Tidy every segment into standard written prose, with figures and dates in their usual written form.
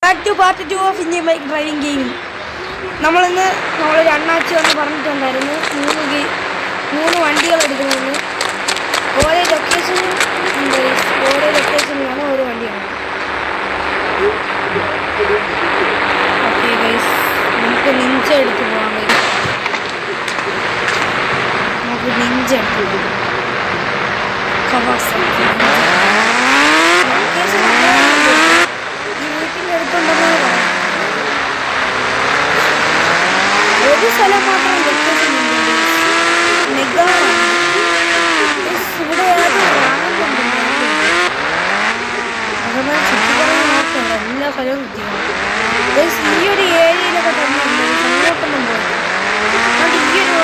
Back to part 2 of Indian bike driving game. നമ്മളിന്ന് നമ്മളൊരു അണ്ണാച്ചി വന്ന് പറഞ്ഞിട്ടുണ്ടായിരുന്നു 3 വണ്ടികൾ എടുക്കണമെന്ന്. ഓരോ ലൊക്കേഷനിലാണ് ഓരോ വണ്ടിയാണ്. ഓക്കെ ഗൈസ്, നമുക്ക് നിഞ്ച എടുത്ത് പോകാം. നമുക്ക് നിഞ്ച എടുത്ത് പോകാം. കവാസാക്കി ഒരു സ്ഥലം മാത്രം ലൊക്കേഷൻ മെഗാ ഇവിടെ അതേപോലെ ചുറ്റിപ്പറയും നോക്കണ്ട എല്ലാ സ്ഥലവും ചുറ്റിക്കണം. ഈ ഒരു ഏരിയയിലൊക്കെ തന്നെ അങ്ങോട്ടൊന്നും പോയി അതുകൊണ്ട് ഈ ഒരു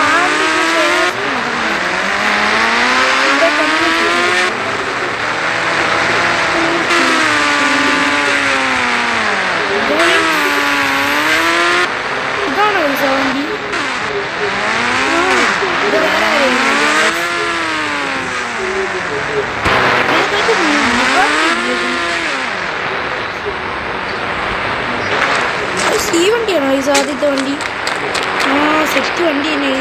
ഇതാണോ ഒരു സൗണ്ടി? ഈ വണ്ടിയാണോ ഈ ആദ്യത്തെ വണ്ടി? സെറ്റ് വണ്ടി തന്നെ.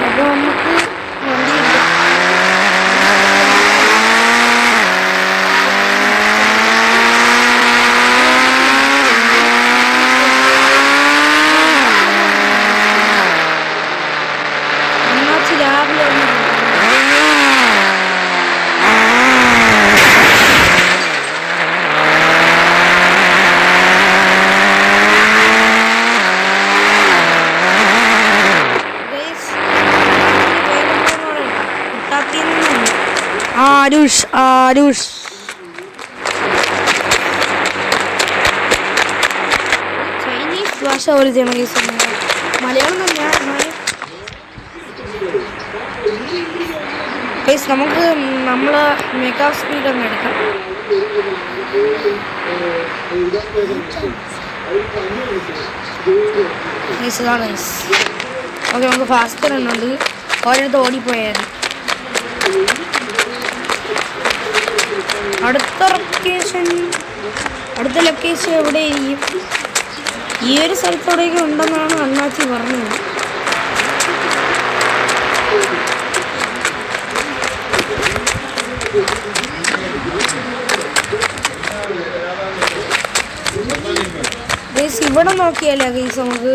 അപ്പോൾ നമുക്ക് വണ്ടി രാവിലെ ആരുഷ് ചൈനീസ് ഭാഷ പോലെ ചെയ്യണം കേസ്. മലയാളം തന്നെയാണ് കേസ്. നമുക്ക് നമ്മളെ മെഗാ സ്പീഡ് ഒന്ന് എടുക്കാം. ഓക്കെ, നമുക്ക് ഫാസ്റ്റർ എന്നുണ്ട്. ഓരോരുത്തർ ഓടിപ്പോയാൽ അടുത്ത ലൊക്കേഷൻ എവിടെയായിരിക്കും? ഈ ഒരു സ്ഥലത്തോടെയൊക്കെ ഉണ്ടെന്നാണ് അണ്ണാച്ചി പറഞ്ഞത്. ഗൈസ് ഇവിടെ നോക്കിയല്ലേ ഗൈസ്, നമുക്ക്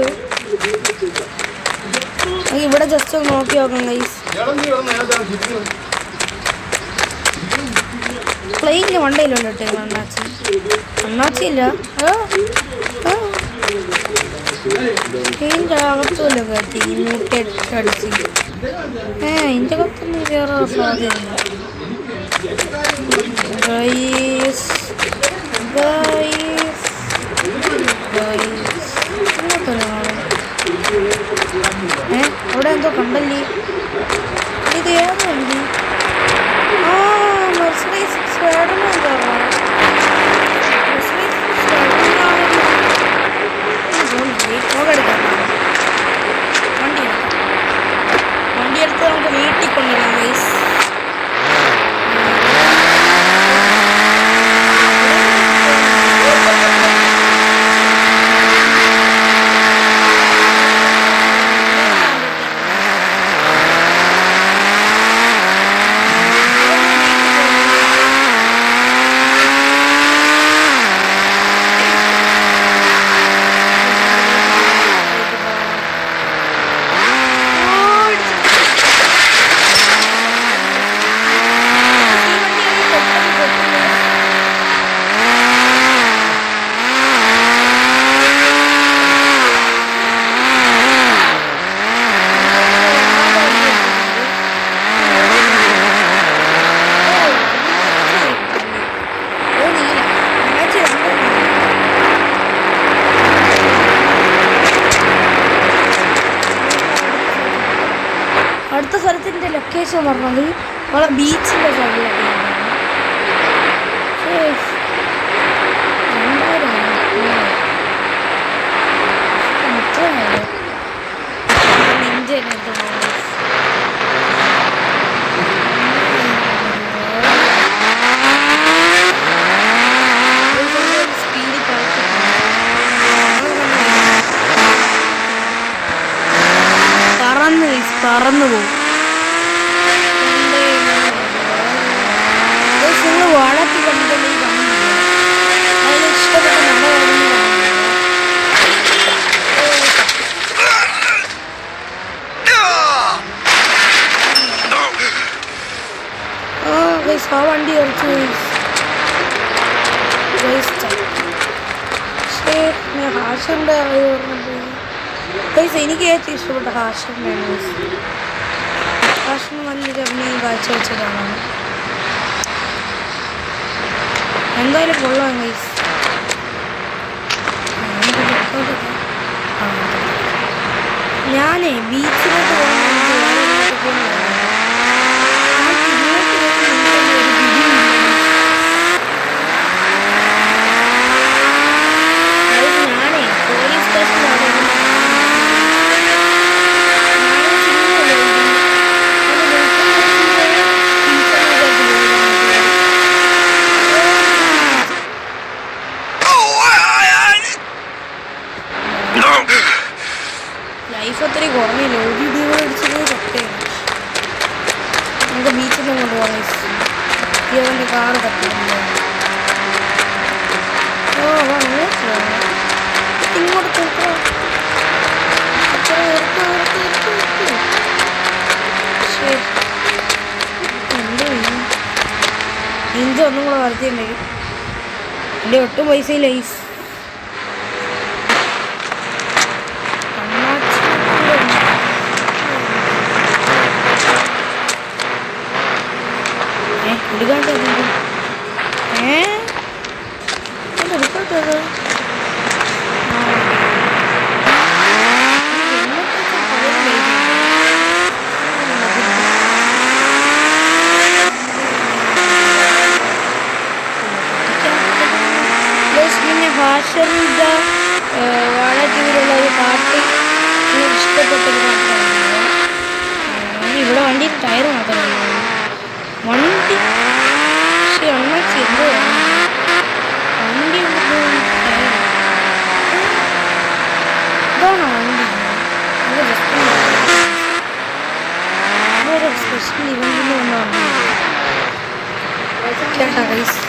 ഇവിടെ ജസ്റ്റ് ഒന്ന് നോക്കി നോക്കാം ഗൈസ്. പ്ലെയിനിൽ വണ്ടയിലുണ്ട് കേട്ടോ അണ്ണാച്ചി ഇല്ല. പ്ലെയിൻ്റെ അകത്തുമല്ലോ കയറ്റി 108 അടിച്ച്. ഇതിൻ്റെ അകത്തൊന്നും കയറാൻ സാധ്യതയില്ല ഗൈസ്. അവിടെ എന്തോ കണ്ടല്ലേ? ഇത് ഏത് വണ്ടി? മെർസിഡീസ് സ്ക്വാഡ്രൺ വണ്ടി എടുത്ത് നമുക്ക് വീട്ടിൽ കൊണ്ടുവരാം ഗൈസ്. അടുത്ത സ്ഥലത്തിൻ്റെ ലൊക്കേഷൻ പറഞ്ഞത് നമ്മളെ ബീച്ചിൻ്റെ സൈഡിലാണ്. പറന്നു പോകും. നിങ്ങൾ വളർത്തി കണ്ടിട്ടുണ്ടെങ്കിൽ കണ്ടില്ല, അതിൽ ഇഷ്ടപ്പെട്ട നട ആ വണ്ടി കുറച്ച് പക്ഷേ ഞാൻ ഹാഷറിൻ്റെ അത് പറഞ്ഞപ്പോൾ എനിക്ക് ഏറ്റവും ഇഷ്ടപ്പെട്ട ഹാഷറിൻ്റെയാണ്. ഹാഷറിന് നല്ലൊരു അഭിനയം കാഴ്ചവെച്ചതാണ്. എന്തായാലും കൊള്ളാം ഗൈസ്. ഞാനേ ബീച്ചിലോട്ട് പോകുന്ന ലൈഫ് ഒത്തിരി കുറഞ്ഞില്ല. ഒരു ഇടികൾ അടിച്ചത് സത്യമാണ്. നമുക്ക് ബീച്ചിൽ നിന്ന് കൊണ്ടുപോകാം. ഇവൻ്റെ കാറ് തട്ടില്ല. ഇങ്ങോട്ട് തീർക്കാം. ശരി, എന്ത് ഇഞ്ച ഒന്നും കൂടെ വളർത്തിയിട്ടുണ്ടെങ്കിൽ എൻ്റെ ഒട്ടും പൈസയില്ല ഐസ്. എടുക്കാണ്ട് എടുക്കാത്തത് പിന്നെ ഹാഷറിൻ്റെ വാഴ ടീവിലുള്ള ഒരു പാട്ട് ഇഷ്ടപ്പെട്ടൊരു പാട്ടാണ്. ഇവിടെ വണ്ടിയിൽ ടയർ മാത്രമല്ല വണ്ടി, പക്ഷെ അണ്ണാച്ചി എന്തോ വണ്ടി ഇതാണോ വണ്ടി? അതൊരു സ്പെഷ്യൽ ഇവന്റിന് വന്നതാണ് കേട്ടാ ഗൈസ്.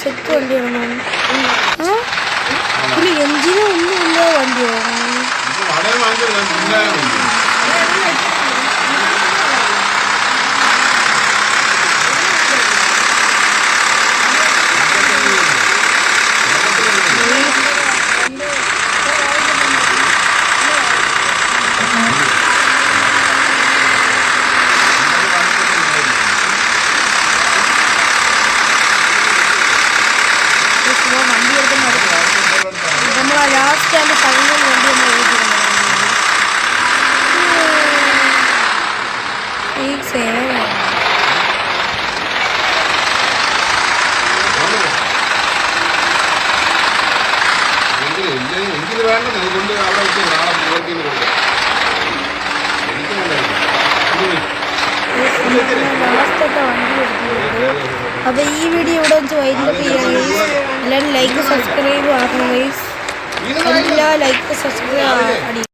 സെറ്റ് വണ്ടിയാണ്. പിന്നെ എഞ്ചിന് ഒന്നുമില്ല വണ്ടിയാണ്. നമ്മളാ ലാസ്റ്റ് ആകുമ്പോൾ ഫൈനൽ വണ്ടി നമ്മൾ ലാസ്റ്റൊക്കെ വണ്ടി എടുത്തിട്ടുണ്ട്. അപ്പോൾ ഈ വീഡിയോ ഇവിടെ വെച്ച് വൈൻഡപ്പ് ചെയ്യാം ഗൈസ്. എല്ലാവരും ലൈക്ക് സബ്സ്ക്രൈബ് ആക്കണം ഗൈസ്. എല്ലാ ലൈക്ക് സബ്സ്ക്രൈബ് അടി